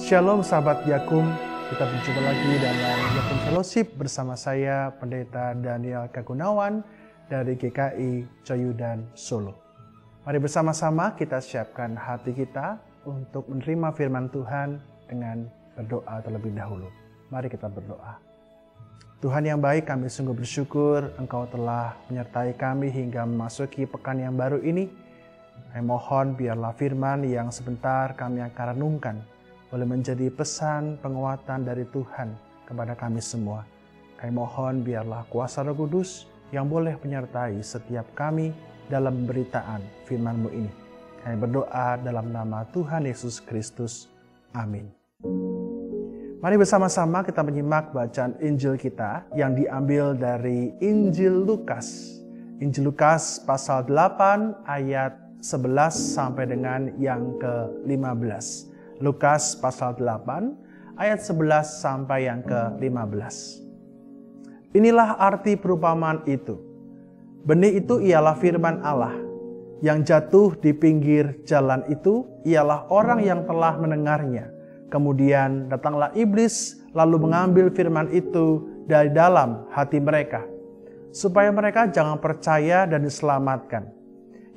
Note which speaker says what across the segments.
Speaker 1: Shalom sahabat Yakum, kita berjumpa lagi dalam Yakum Fellowship bersama saya Pendeta Daniel Kagunawan dari GKI Coyudan Solo. Mari bersama-sama kita siapkan hati kita untuk menerima firman Tuhan dengan berdoa terlebih dahulu. Mari kita berdoa. Tuhan yang baik, kami sungguh bersyukur Engkau telah menyertai kami hingga memasuki pekan yang baru ini. Kami mohon biarlah firman yang sebentar kami akan renungkan boleh menjadi pesan penguatan dari Tuhan kepada kami semua. Kami mohon biarlah kuasa Roh Kudus yang boleh menyertai setiap kami dalam pemberitaan firman-Mu ini. Kami berdoa dalam nama Tuhan Yesus Kristus. Amin. Mari bersama-sama kita menyimak bacaan Injil kita yang diambil dari Injil Lukas. Injil Lukas pasal 8 ayat 11 sampai dengan yang ke-15. Lukas pasal 8 ayat 11 sampai yang ke-15. Inilah arti perumpamaan itu. Benih itu ialah firman Allah. Yang jatuh di pinggir jalan itu ialah orang yang telah mendengarnya. Kemudian datanglah iblis lalu mengambil firman itu dari dalam hati mereka, supaya mereka jangan percaya dan diselamatkan.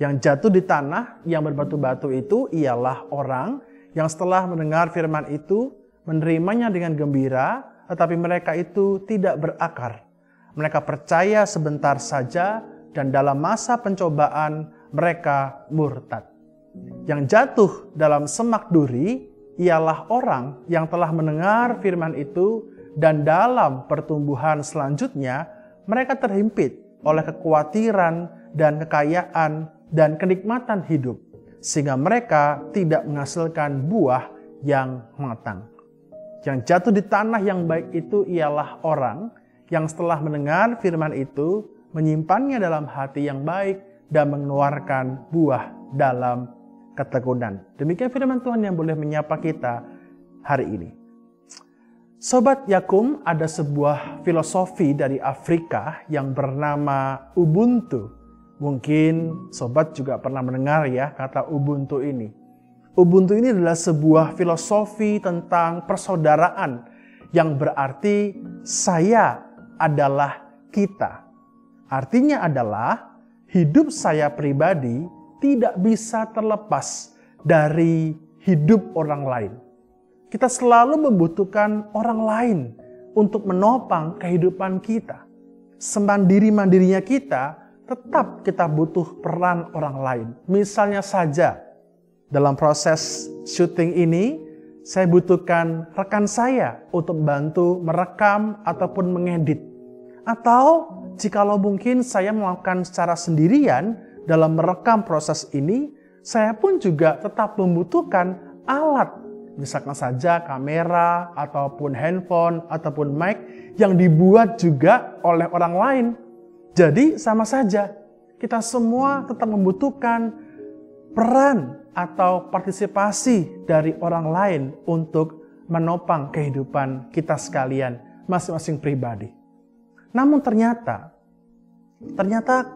Speaker 1: Yang jatuh di tanah yang berbatu-batu itu ialah orang yang setelah mendengar firman itu menerimanya dengan gembira, tetapi mereka itu tidak berakar. Mereka percaya sebentar saja dan dalam masa pencobaan mereka murtad. Yang jatuh dalam semak duri ialah orang yang telah mendengar firman itu dan dalam pertumbuhan selanjutnya mereka terhimpit oleh kekhawatiran dan kekayaan dan kenikmatan hidup, sehingga mereka tidak menghasilkan buah yang matang. Yang jatuh di tanah yang baik itu ialah orang yang setelah mendengar firman itu menyimpannya dalam hati yang baik dan mengeluarkan buah dalam ketekunan. Demikian firman Tuhan yang boleh menyapa kita hari ini. Sobat Yakum, ada sebuah filosofi dari Afrika yang bernama Ubuntu. Mungkin sobat juga pernah mendengar ya kata Ubuntu ini. Ubuntu ini adalah sebuah filosofi tentang persaudaraan yang berarti saya adalah kita. Artinya adalah hidup saya pribadi tidak bisa terlepas dari hidup orang lain. Kita selalu membutuhkan orang lain untuk menopang kehidupan kita. Semandiri-mandirinya kita, tetap kita butuh peran orang lain. Misalnya saja, dalam proses syuting ini, saya butuhkan rekan saya untuk bantu merekam ataupun mengedit. Atau jikalau mungkin saya melakukan secara sendirian dalam merekam proses ini, saya pun juga tetap membutuhkan alat. Misalkan saja kamera, ataupun handphone, ataupun mic yang dibuat juga oleh orang lain. Jadi sama saja, kita semua tetap membutuhkan peran atau partisipasi dari orang lain untuk menopang kehidupan kita sekalian, masing-masing pribadi. Namun ternyata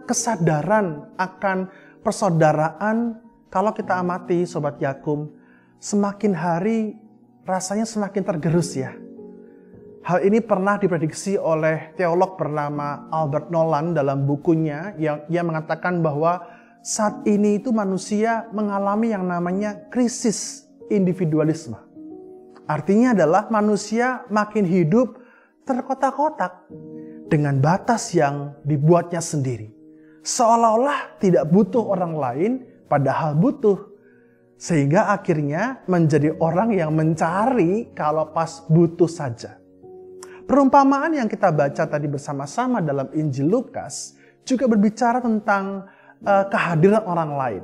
Speaker 1: kesadaran akan persaudaraan, kalau kita amati Sobat Yakum, semakin hari rasanya semakin tergerus ya. Hal ini pernah diprediksi oleh teolog bernama Albert Nolan dalam bukunya yang ia mengatakan bahwa saat ini itu manusia mengalami yang namanya krisis individualisme. Artinya adalah manusia makin hidup terkotak-kotak dengan batas yang dibuatnya sendiri. Seolah-olah tidak butuh orang lain padahal butuh. Sehingga akhirnya menjadi orang yang mencari kalau pas butuh saja. Perumpamaan yang kita baca tadi bersama-sama dalam Injil Lukas juga berbicara tentang kehadiran orang lain.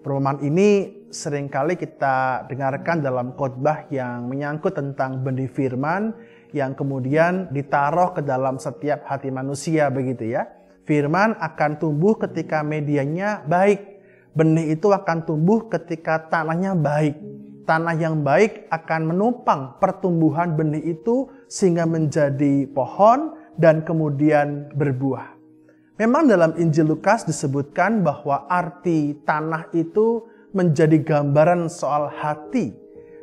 Speaker 1: Perumpamaan ini seringkali kita dengarkan dalam khotbah yang menyangkut tentang benih firman yang kemudian ditaruh ke dalam setiap hati manusia begitu ya. Firman akan tumbuh ketika medianya baik. Benih itu akan tumbuh ketika tanahnya baik. Tanah yang baik akan menopang pertumbuhan benih itu sehingga menjadi pohon dan kemudian berbuah. Memang dalam Injil Lukas disebutkan bahwa arti tanah itu menjadi gambaran soal hati.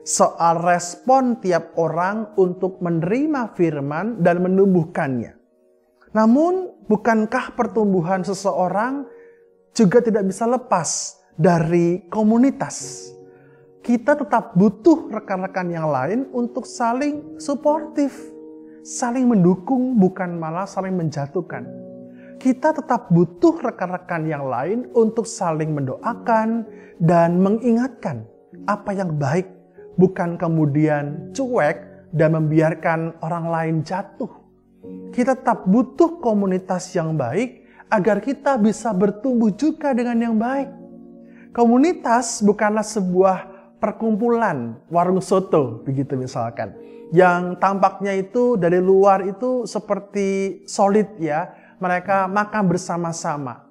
Speaker 1: soal respon tiap orang untuk menerima firman dan menumbuhkannya. Namun, bukankah pertumbuhan seseorang juga tidak bisa lepas dari komunitas? Kita tetap butuh rekan-rekan yang lain untuk saling suportif, saling mendukung, bukan malah saling menjatuhkan. Kita tetap butuh rekan-rekan yang lain untuk saling mendoakan dan mengingatkan apa yang baik, bukan kemudian cuek dan membiarkan orang lain jatuh. Kita tetap butuh komunitas yang baik agar kita bisa bertumbuh juga dengan yang baik. Komunitas bukanlah sebuah perkumpulan warung soto, begitu misalkan. Yang tampaknya itu dari luar itu seperti solid ya, mereka makan bersama-sama.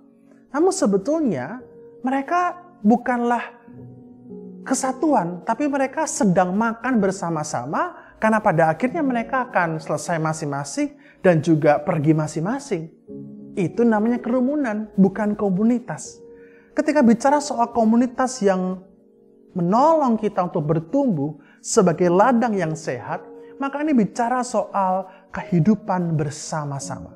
Speaker 1: Namun sebetulnya mereka bukanlah kesatuan, tapi mereka sedang makan bersama-sama karena pada akhirnya mereka akan selesai masing-masing dan juga pergi masing-masing. Itu namanya kerumunan, bukan komunitas. Ketika bicara soal komunitas yang menolong kita untuk bertumbuh sebagai ladang yang sehat, maka ini bicara soal kehidupan bersama-sama.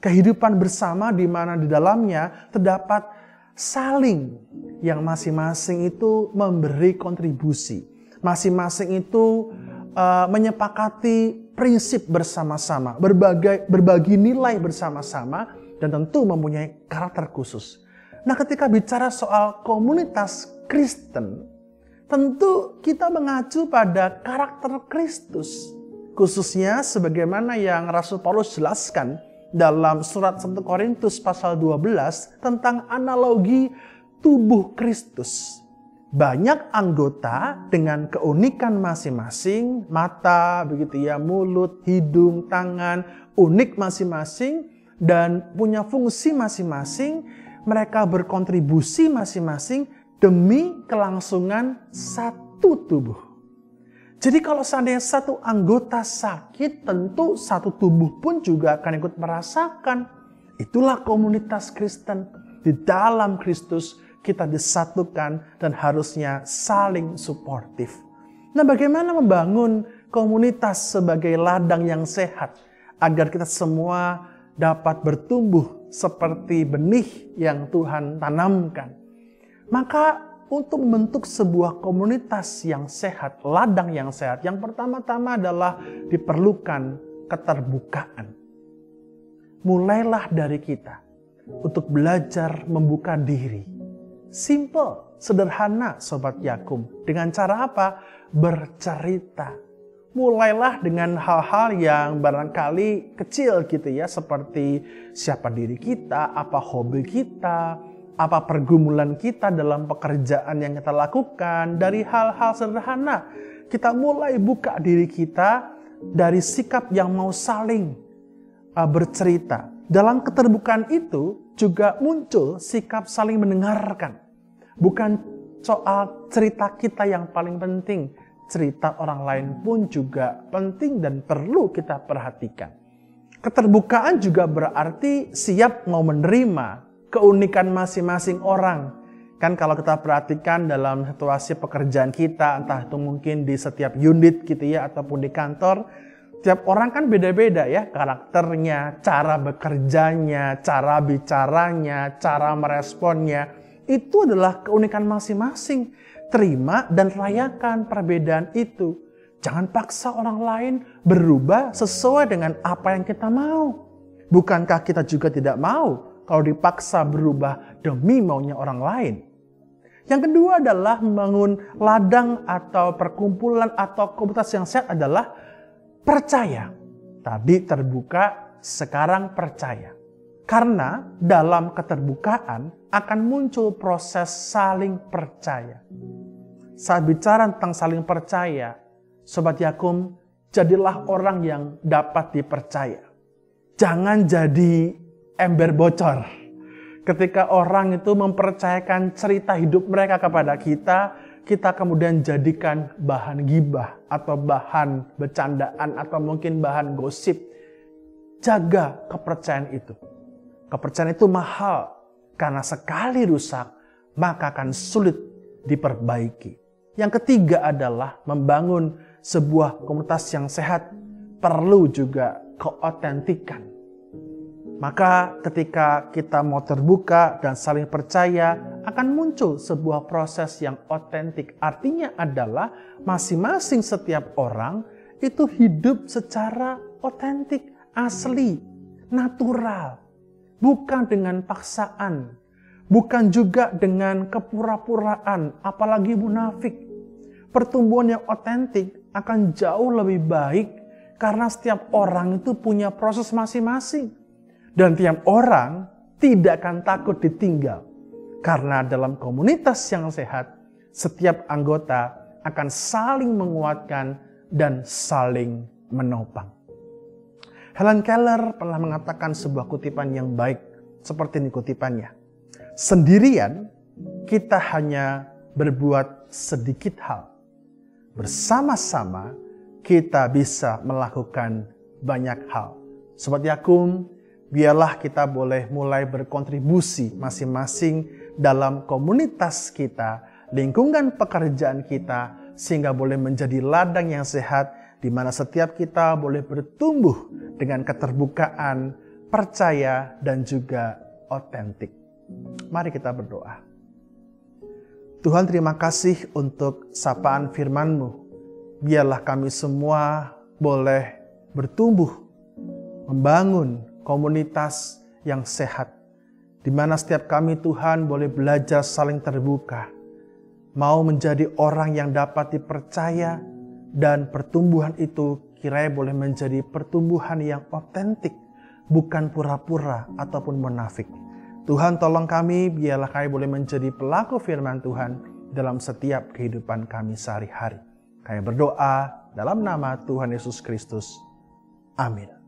Speaker 1: Kehidupan bersama di mana di dalamnya terdapat saling yang masing-masing itu memberi kontribusi. Masing-masing itu menyepakati prinsip bersama-sama, berbagi nilai bersama-sama, dan tentu mempunyai karakter khusus. Nah, ketika bicara soal komunitas Kristen, tentu kita mengacu pada karakter Kristus. Khususnya sebagaimana yang Rasul Paulus jelaskan dalam surat 1 Korintus pasal 12 tentang analogi tubuh Kristus. Banyak anggota dengan keunikan masing-masing, mata, begitu ya, mulut, hidung, tangan, unik masing-masing dan punya fungsi masing-masing. Mereka berkontribusi masing-masing demi kelangsungan satu tubuh. Jadi kalau seandainya satu anggota sakit, tentu satu tubuh pun juga akan ikut merasakan. Itulah komunitas Kristen. Di dalam Kristus kita disatukan dan harusnya saling suportif. Nah, bagaimana membangun komunitas sebagai ladang yang sehat agar kita semua dapat bertumbuh seperti benih yang Tuhan tanamkan? Maka untuk membentuk sebuah komunitas yang sehat, ladang yang sehat, yang pertama-tama adalah diperlukan keterbukaan. Mulailah dari kita untuk belajar membuka diri. Simple, sederhana Sobat Yakum. Dengan cara apa? Bercerita. Mulailah dengan hal-hal yang barangkali kecil gitu ya, seperti siapa diri kita, apa hobi kita, apa pergumulan kita dalam pekerjaan yang kita lakukan. Dari hal-hal sederhana, kita mulai buka diri kita dari sikap yang mau saling bercerita. Dalam keterbukaan itu juga muncul sikap saling mendengarkan. Bukan soal cerita kita yang paling penting, cerita orang lain pun juga penting dan perlu kita perhatikan. Keterbukaan juga berarti siap mau menerima keunikan masing-masing orang. Kan kalau kita perhatikan dalam situasi pekerjaan kita, entah itu mungkin di setiap unit gitu ya, ataupun di kantor, tiap orang kan beda-beda ya, karakternya, cara bekerjanya, cara bicaranya, cara meresponnya. Itu adalah keunikan masing-masing. Terima dan rayakan perbedaan itu. Jangan paksa orang lain berubah sesuai dengan apa yang kita mau. Bukankah kita juga tidak mau kalau dipaksa berubah demi maunya orang lain? Yang kedua adalah membangun ladang atau perkumpulan atau komunitas yang sehat adalah percaya. Tadi terbuka, sekarang percaya. Karena dalam keterbukaan akan muncul proses saling percaya. Saat bicara tentang saling percaya, Sobat Yakum, jadilah orang yang dapat dipercaya. Jangan jadi ember bocor. Ketika orang itu mempercayakan cerita hidup mereka kepada kita, kita kemudian jadikan bahan gibah atau bahan bercandaan atau mungkin bahan gosip. Jaga kepercayaan itu. Kepercayaan itu mahal karena sekali rusak maka akan sulit diperbaiki. Yang ketiga adalah membangun sebuah komunitas yang sehat perlu juga keotentikan. Maka ketika kita mau terbuka dan saling percaya, akan muncul sebuah proses yang otentik. Artinya adalah masing-masing setiap orang itu hidup secara otentik, asli, natural. Bukan dengan paksaan, bukan juga dengan kepura-puraan, apalagi munafik. Pertumbuhan yang otentik akan jauh lebih baik karena setiap orang itu punya proses masing-masing. Dan tiap orang tidak akan takut ditinggal. Karena dalam komunitas yang sehat, setiap anggota akan saling menguatkan dan saling menopang. Helen Keller pernah mengatakan sebuah kutipan yang baik, seperti ini kutipannya. Sendirian, kita hanya berbuat sedikit hal. Bersama-sama, kita bisa melakukan banyak hal. Sobat Yakum, biarlah kita boleh mulai berkontribusi masing-masing dalam komunitas kita, lingkungan pekerjaan kita, sehingga boleh menjadi ladang yang sehat, di mana setiap kita boleh bertumbuh dengan keterbukaan, percaya, dan juga otentik. Mari kita berdoa. Tuhan, terima kasih untuk sapaan firman-Mu. Biarlah kami semua boleh bertumbuh, membangun komunitas yang sehat, di mana setiap kami Tuhan boleh belajar saling terbuka, mau menjadi orang yang dapat dipercaya, dan pertumbuhan itu kiranya boleh menjadi pertumbuhan yang otentik, bukan pura-pura ataupun munafik. Tuhan, tolong kami, biarlah kami boleh menjadi pelaku firman Tuhan dalam setiap kehidupan kami sehari-hari. Kami berdoa dalam nama Tuhan Yesus Kristus. Amin.